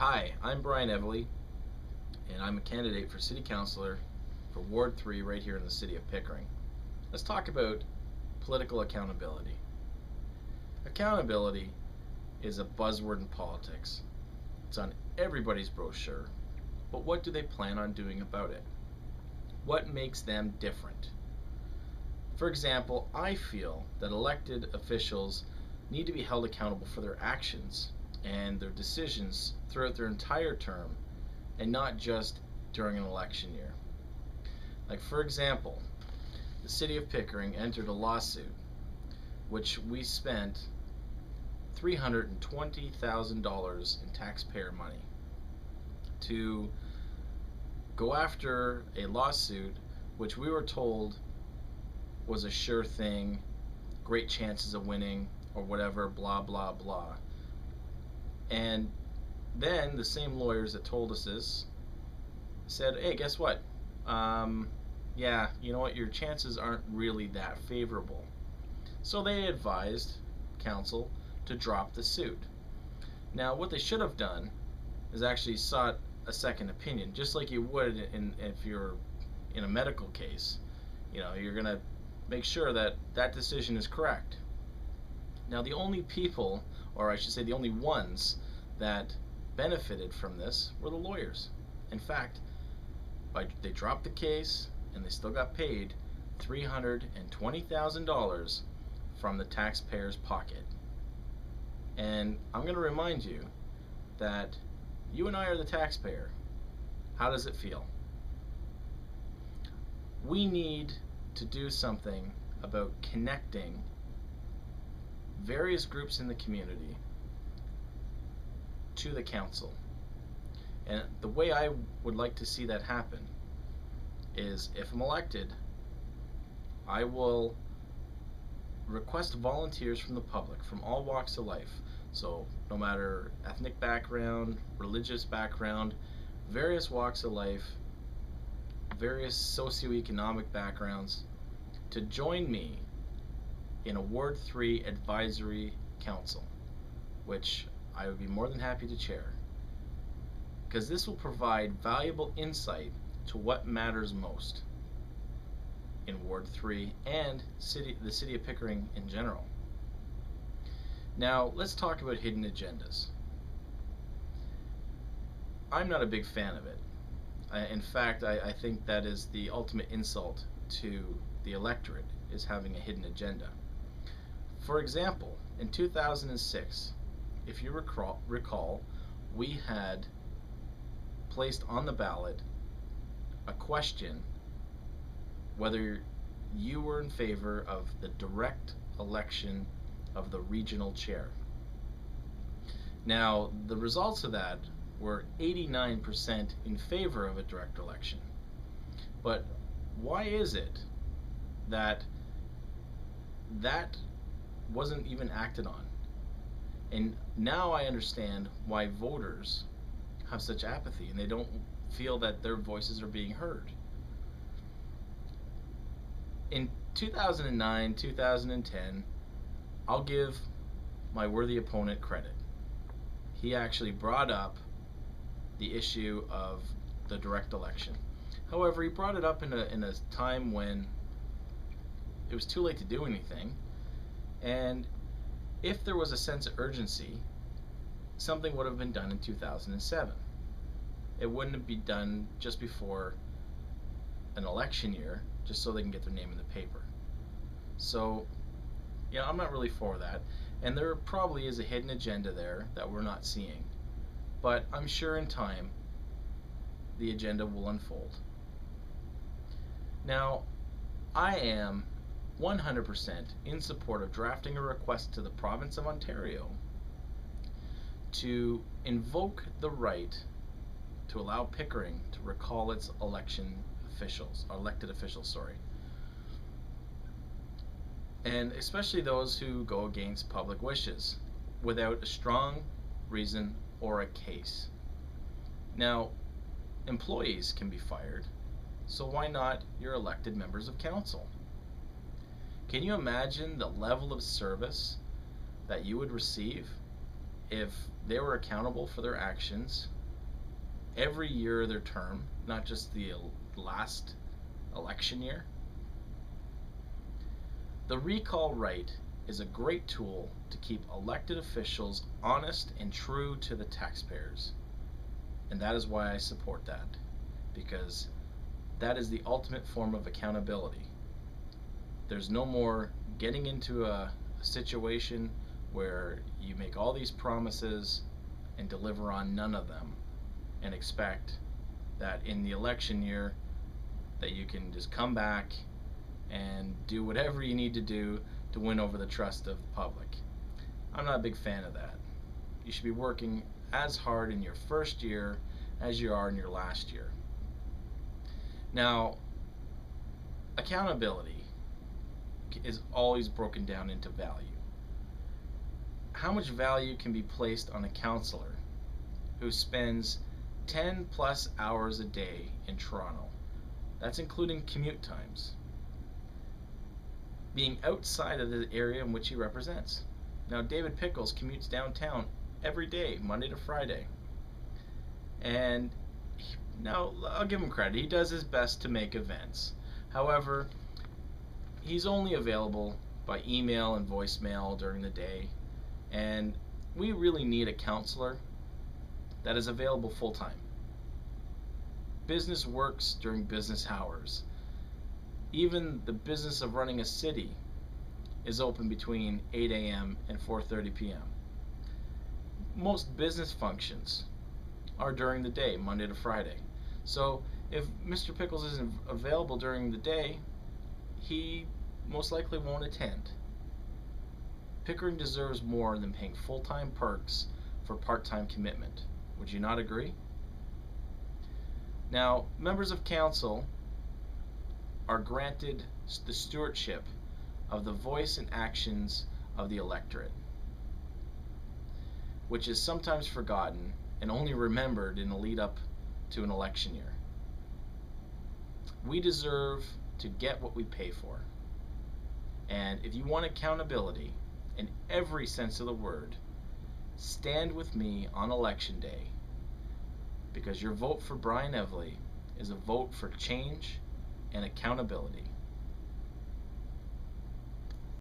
Hi, I'm VoteEvely, and I'm a candidate for City Councillor for Ward 3 right here in the City of Pickering. Let's talk about political accountability. Accountability is a buzzword in politics. It's on everybody's brochure, but what do they plan on doing about it? What makes them different? For example, I feel that elected officials need to be held accountable for their actions and their decisions throughout their entire term and not just during an election year. Like, for example, the City of Pickering entered a lawsuit which we spent $320,000 in taxpayer money to go after a lawsuit which we were told was a sure thing, great chances of winning, or whatever, blah blah blah. And then the same lawyers that told us this said, hey, guess what? Yeah, you know what? Your chances aren't really that favorable. So they advised council to drop the suit. Now, what they should have done is actually sought a second opinion, just like you would if you're in a medical case. You know, you're going to make sure that that decision is correct. Now, the only people, or I should say the only ones that benefited from this were the lawyers. In fact, they dropped the case and they still got paid $320,000 from the taxpayer's pocket. And I'm going to remind you that you and I are the taxpayer. How does it feel? We need to do something about connecting various groups in the community to the council. And the way I would like to see that happen is, if I'm elected, I will request volunteers from the public, from all walks of life. So no matter ethnic background, religious background, various walks of life, various socioeconomic backgrounds, to join me in a Ward 3 advisory council, which I would be more than happy to chair, because this will provide valuable insight to what matters most in Ward 3 and the City of Pickering in general. Now, let's talk about hidden agendas. I'm not a big fan of it. In fact, I think that is the ultimate insult to the electorate, is having a hidden agenda. For example, in 2006, if you recall, we had placed on the ballot a question whether you were in favor of the direct election of the regional chair. Now, the results of that were 89% in favor of a direct election. But why is it that that wasn't even acted on? And now I understand why voters have such apathy and they don't feel that their voices are being heard. In 2009, 2010, I'll give my worthy opponent credit. He actually brought up the issue of the direct election. However, he brought it up in a time when it was too late to do anything, and if there was a sense of urgency, something would have been done in 2007. It wouldn't be done just before an election year, just so they can get their name in the paper. So, yeah, I'm not really for that, and there probably is a hidden agenda there that we're not seeing. But I'm sure in time the agenda will unfold. Now, I am 100% in support of drafting a request to the province of Ontario to invoke the right to allow Pickering to recall its elected officials, and especially those who go against public wishes without a strong reason or a case. Now, employees can be fired, so why not your elected members of council? Can you imagine the level of service that you would receive if they were accountable for their actions every year of their term, not just the last election year. The recall right is a great tool to keep elected officials honest and true to the taxpayers. And that is why I support that, because that is the ultimate form of accountability. There's no more getting into a situation where you make all these promises and deliver on none of them and expect that in the election year that you can just come back and do whatever you need to do to win over the trust of the public. I'm not a big fan of that. You should be working as hard in your first year as you are in your last year. Now, accountability is always broken down into value. How much value can be placed on a councillor who spends 10 plus hours a day in Toronto? That's including commute times, being outside of the area in which he represents. Now, David Pickles commutes downtown every day, Monday to Friday. And now, I'll give him credit. He does his best to make events. However, he's only available by email and voicemail during the day. And we really need a councillor that is available full-time. Business works during business hours. Even the business of running a city is open between 8 a.m. and 4:30 p.m. Most business functions are during the day, Monday to Friday. So if Mr. Pickles isn't available during the day, he most likely won't attend. Pickering deserves more than paying full-time perks for part-time commitment. Would you not agree? Now, members of council are granted the stewardship of the voice and actions of the electorate, which is sometimes forgotten and only remembered in the lead up to an election year. We deserve to get what we pay for. And if you want accountability in every sense of the word, stand with me on election day, because your vote for Brian Evely is a vote for change and accountability.